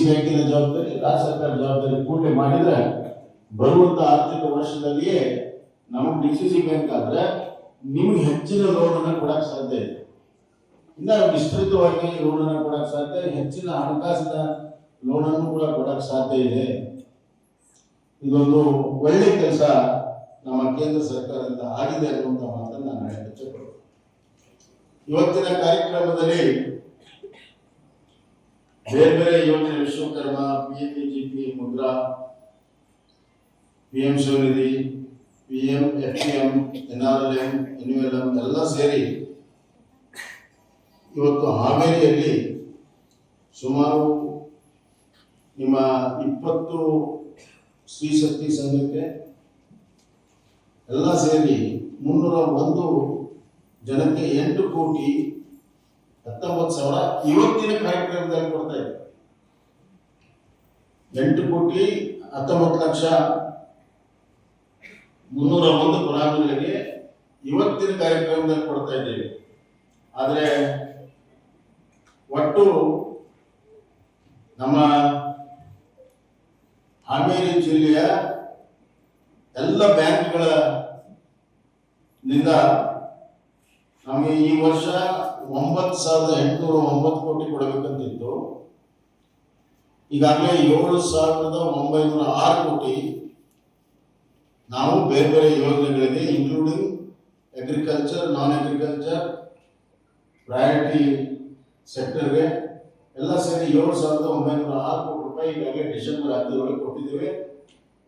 ಬ್ಯಾಂಕಿನ ಜವಾಬ್ದಾರಿ, ರಾಜ್ಯ ಸರ್ಕಾರ ಜವಾಬ್ದಾರಿ ಕೂಡಲೇ ಮಾಡಿದ್ರೆ ಬರುವಂತ ಆರ್ಥಿಕ ವರ್ಷದಲ್ಲಿಯೇ ನಮಗೆ ಡಿಸಿಸಿ ಬ್ಯಾಂಕ್ ಆದ್ರೆ ನಿಮ್ಗೆ ಹೆಚ್ಚಿನ ಲೋನ್ ಅನ್ನ ಕೊಡಕ್ ಸಾಧ್ಯ ಇದೆ. ಇನ್ನ ವಿಸ್ತೃತವಾಗಿ ಲೋನ್ ಅನ್ನ ಕೊಡಕ್ ಸಾಧ್ಯ, ಹೆಚ್ಚಿನ ಹಣಕಾಸಿನ ಲೋನ್ ಅನ್ನು ಕೂಡ ಕೊಡಕ್ ಸಾಧ್ಯ ಇದೆ. ಇದೊಂದು ಒಳ್ಳೆ ಕೆಲಸ ನಮ್ಮ ಕೇಂದ್ರ ಸರ್ಕಾರದಿಂದ ಆಗಿದೆ ಅನ್ನುವಂಥ ಮಾತನ್ನು ನಾನು ಹೇಳಕ್ಕೆ. ಇವತ್ತಿನ ಕಾರ್ಯಕ್ರಮದಲ್ಲಿ ಬೇರೆ ಬೇರೆ ಯೋಜನೆ, Vishwakarma, PMEGP, Mudra, PM ಶಿವನಿಧಿ, PM FPM, NRLM, NULM ಎಲ್ಲ ಸೇರಿ ಇವತ್ತು ಹಾವೇರಿಯಲ್ಲಿ ಸುಮಾರು ನಿಮ್ಮ 20 ಸ್ತ್ರೀ ಶಕ್ತಿ ಸಂಘಕ್ಕೆ ಎಲ್ಲ ಸೇರಿ 301 ಜನಕ್ಕೆ 8,19,00,000 ಇವತ್ತಿನ ಕಾರ್ಯಕ್ರಮದಲ್ಲಿ ಕೊಡ್ತಾ ಇದೆ. 8,19,301 ಫಲಾನುಭವಿಗಳಿಗೆ ಇವತ್ತಿನ ಕಾರ್ಯಕ್ರಮದಲ್ಲಿ ಕೊಡ್ತಾ ಇದ್ದೇವೆ. ಆದರೆ ಒಟ್ಟು ನಮ್ಮ ಹಾವೇರಿ ಜಿಲ್ಲೆಯ ಎಲ್ಲ ಬ್ಯಾಂಕ್ಗಳ ನಿಂದ ನಮಗೆ ಈ ವರ್ಷ 9,809 ಕೋಟಿ ಕೊಡಬೇಕಂತಿತ್ತು. ಈಗಾಗಲೇ 7,906 ಕೋಟಿ ನಾವು ಬೇರೆ ಬೇರೆ ಯೋಜನೆಗಳಿಗೆ, including agriculture, non agriculture, priority ಸೆಕ್ಟರ್ಗೆ ಎಲ್ಲ ಸೇರಿ 7,906 ಕೋಟಿ ರೂಪಾಯಿ ಈಗಾಗಲೇ ಡಿಸೆಂಬರ್ 10 ಕೊಟ್ಟಿದ್ದೇವೆ.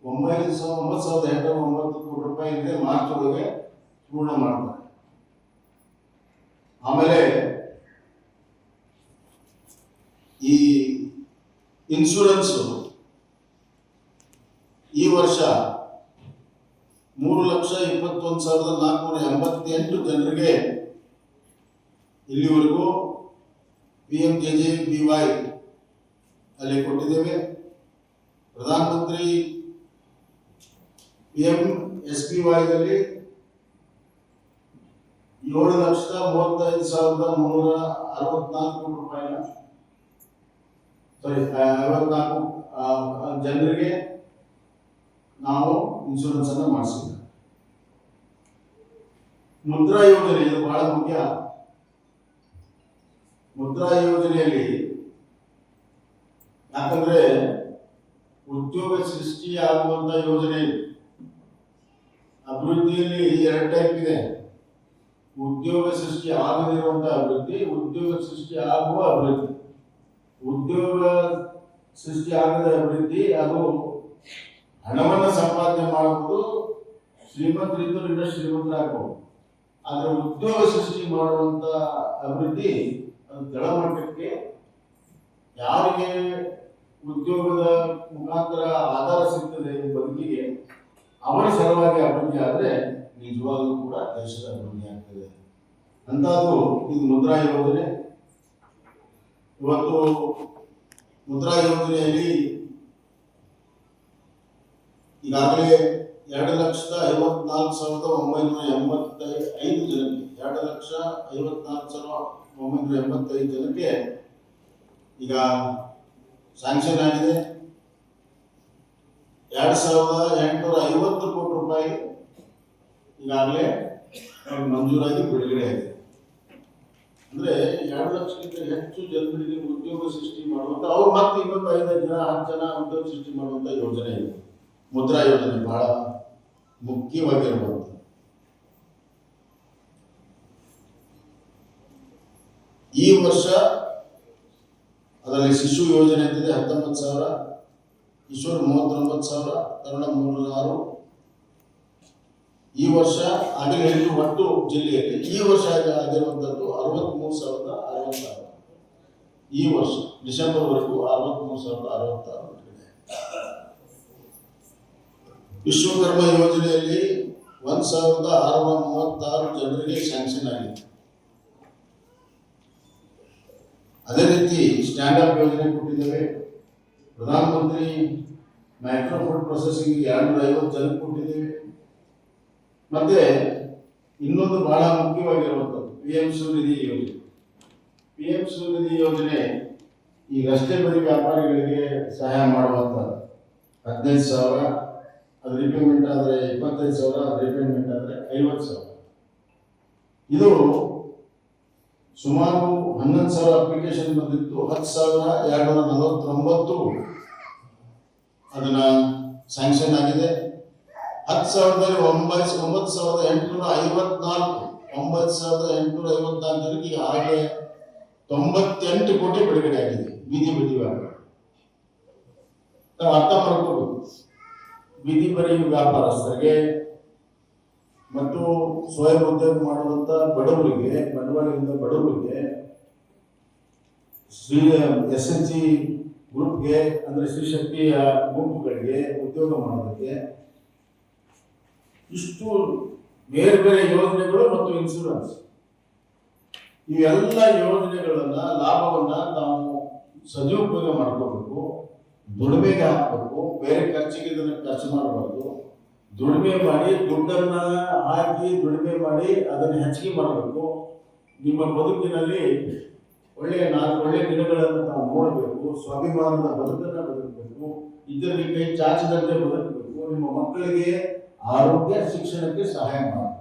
9,809 ಕೋಟಿ ರೂಪಾಯಿ ಇದೆ ಮಾರ್ಚ್ ಒಳಗೆ ಪೂರ್ಣ ಮಾಡ್ತಾರೆ. ಆಮೇಲೆ ಈ ಇನ್ಶೂರೆನ್ಸ್ ಈ ವರ್ಷ 3,21,488 ಜನರಿಗೆ ಇಲ್ಲಿವರೆಗೂ PMJJBY ಅಲ್ಲಿ ಕೊಟ್ಟಿದ್ದೇವೆ. ಪ್ರಧಾನ ಮಂತ್ರಿ PMSBY ದಲ್ಲಿ 7,35,364 ಕೋಟಿ ರೂಪಾಯಿನ 54 ಜನರಿಗೆ ನಾವು ಇನ್ಶೂರೆನ್ಸ್ ಅನ್ನು ಮಾಡಿಸಿದ್ದೇವೆ. ಮುದ್ರಾ ಯೋಜನೆ ಇದು ಬಹಳ ಮುಖ್ಯ. ಮುದ್ರಾ ಯೋಜನೆಯಲ್ಲಿ ಯಾಕಂದ್ರೆ ಉದ್ಯೋಗ ಸೃಷ್ಟಿ ಆಗುವಂತ ಯೋಜನೆ, ಅಭಿವೃದ್ಧಿಯಲ್ಲಿ 2 ಟೈಪ್ ಇದೆ. ಉದ್ಯೋಗ ಸೃಷ್ಟಿ ಆಗದಿರುವಂತಹ ಅಭಿವೃದ್ಧಿ, ಉದ್ಯೋಗ ಸೃಷ್ಟಿ ಆಗುವ ಅಭಿವೃದ್ಧಿ. ಉದ್ಯೋಗ ಸೃಷ್ಟಿ ಆಗದ ಅಭಿವೃದ್ಧಿ ಅದು ಹಣವನ್ನು ಸಂಪಾದನೆ ಮಾಡುವುದು, ಶ್ರೀಮಂತರಿದ್ದರೂ ಶ್ರೀಮಂತರಾಗಬಹುದು. ಆದರೆ ಉದ್ಯೋಗ ಸೃಷ್ಟಿ ಮಾಡುವಂತ ಅಭಿವೃದ್ಧಿ ಅದು ಕೆಳಮಟ್ಟಕ್ಕೆ ಯಾರಿಗೆ ಉದ್ಯೋಗದ ಮುಖಾಂತರ ಆಧಾರ ಸಿಗ್ತದೆ ಬದುಕಿಗೆ ಅವರ ಸಲುವಾಗಿ ಅಭಿವೃದ್ಧಿ ಆದರೆ ನಿಜವಾಗ್ಲೂ ಕೂಡ ದೇಶದ ಅಭಿವೃದ್ಧಿ ಆಗ್ತದೆ ಅಂತದ್ದು ಇದು ಮುದ್ರಾ ಯೋಜನೆ. ಇವತ್ತು ಮುದ್ರಾ ಯೋಜನೆಯಲ್ಲಿ ಈಗಾಗಲೇ 2,54,985 ಜನಕ್ಕೆ 2,54,985 ಜನಕ್ಕೆ ಈಗ ಸ್ಯಾಂಕ್ಷನ್ ಆಗಿದೆ. 2,850 ಕೋಟಿ ರೂಪಾಯಿ ಈಗಾಗಲೇ ಮಂಜೂರಾಗಿ ಬಿಡುಗಡೆ ಆಗಿದೆ. ಅಂದ್ರೆ 2 ಲಕ್ಷಕ್ಕಿಂತ ಹೆಚ್ಚು ಜನರಿಗೆ ಉದ್ಯೋಗ ಸೃಷ್ಟಿ ಮಾಡುವಂತ, ಅವ್ರು ಮತ್ತೆ ಇನ್ನೊಂದು 5 ಜನ 10 ಜನ ಉದ್ಯೋಗ ಸೃಷ್ಟಿ ಮಾಡುವಂತ ಯೋಜನೆ ಇದೆ. ಮುದ್ರಾ ಯೋಜನೆ ಬಹಳ ಮುಖ್ಯವಾಗಿರುವಂತ. ಈ ವರ್ಷ ಅದರಲ್ಲಿ ಶಿಶು ಯೋಜನೆ ಅಂತಿದೆ 19,000, ಕಿಶೋರ್ 39,000, ತರುಣ 3,600. ಈ ವರ್ಷ ಆಗಲೇ ಒಟ್ಟು ಜಿಲ್ಲೆಯಲ್ಲಿ ಈ ವರ್ಷ ಆಗಿರುವಂತದ್ದು 63,066. ಈ ವರ್ಷ ಡಿಸೆಂಬರ್ ವರೆಗೂ 63,066. ವಿಶ್ವಕರ್ಮ ಯೋಜನೆಯಲ್ಲಿ 1,636 ಜನರಿಗೆ ಸ್ಯಾಂಕ್ಷನ್ ಆಗಿದೆ. ಅದೇ ರೀತಿ ಸ್ಟ್ಯಾಂಡ್ ಅಪ್ ಯೋಜನೆ ಕೊಟ್ಟಿದ್ದೇವೆ. Pradhan Mantri micro food processing 250 ಜನಕ್ಕೆ ಕೊಟ್ಟಿದ್ದೇವೆ. ಮತ್ತೆ ಇನ್ನೊಂದು ಬಹಳ ಮುಖ್ಯವಾಗಿರುವಂಥದ್ದು PM ಶಿವನಿಧಿ ಯೋಜನೆ. PM ಶಿವನಿಧಿ ಯೋಜನೆ ಈ ರಸ್ತೆ ಬದಿ ವ್ಯಾಪಾರಿಗಳಿಗೆ ಸಹಾಯ ಮಾಡುವಂತ 15,000, ಅದು ರಿಪೇಮೆಂಟ್ ಆದರೆ 25,000, ಅದು ರಿಪೇಮೆಂಟ್ ಆದರೆ 50,000. ಇದು ಸುಮಾರು 11,000 ಅಪ್ಲಿಕೇಶನ್ ಬಂದಿತ್ತು. 10,249 ಅದನ್ನ ಸ್ಯಾಂಕ್ಷನ್ ಆಗಿದೆ. 10,000ದಲ್ಲಿ 9,854 ಜನರಿಗೆ ಈಗಾಗಲೇ 98 ಕೋಟಿ ಬಿಡುಗಡೆ ಆಗಿದೆ ಬೀದಿ ಬದಿ ವ್ಯಾಪಾರ. ನಾವು ಅರ್ಥ ಮಾಡ್ಕೋಬೇಕು, ಬೀದಿ ಬದಿ ವ್ಯಾಪಾರಸ್ಥರಿಗೆ ಮತ್ತು ಸ್ವಯಂ ಉದ್ಯೋಗ ಮಾಡುವಂತ ಬಡವರಿಗೆ, ಬಂಡವಾಳದಿಂದ ಬಡವರಿಗೆ, SHG ಗ್ರೂಪ್ಗೆ ಅಂದ್ರೆ ಶ್ರೀಶಕ್ತಿಯ ಗುಂಪುಗಳಿಗೆ ಉದ್ಯೋಗ ಮಾಡೋದಕ್ಕೆ ಇಷ್ಟು ಬೇರೆ ಬೇರೆ ಯೋಜನೆಗಳು ಮತ್ತು ಇನ್ಶೂರೆನ್ಸ್, ಇವೆಲ್ಲ ಯೋಜನೆಗಳನ್ನ ಲಾಭವನ್ನ ನಾವು ಸದುಪಯೋಗ ಮಾಡ್ಕೋಬೇಕು. ದುಡಿಮೆಗೆ ಹಾಕಬೇಕು, ಬೇರೆ ಖರ್ಚಿಗೆ ಇದನ್ನ ಖರ್ಚು ಮಾಡಬಾರ್ದು. ದುಡಿಮೆ ಮಾಡಿ, ದುಡ್ಡನ್ನ ಹಾಕಿ ದುಡಿಮೆ ಮಾಡಿ ಅದನ್ನು ಹೆಚ್ಚಿಗೆ ಮಾಡಬೇಕು. ನಿಮ್ಮ ಬದುಕಿನಲ್ಲಿ ಒಳ್ಳೆಯ ದಿನಗಳನ್ನು ನಾವು ನೋಡಬೇಕು. ಸ್ವಾಭಿಮಾನದ ಬದುಕನ್ನು ಬದುಕಬೇಕು. ಇದರಲ್ಲಿ ಕೈ ಚಾಚದಂತೆ ಬದುಕಬೇಕು. ನಿಮ್ಮ ಮಕ್ಕಳಿಗೆ ಆರೋಗ್ಯ ಶಿಕ್ಷಣಕ್ಕೆ ಸಹಾಯ ಮಾಡಬೇಕು.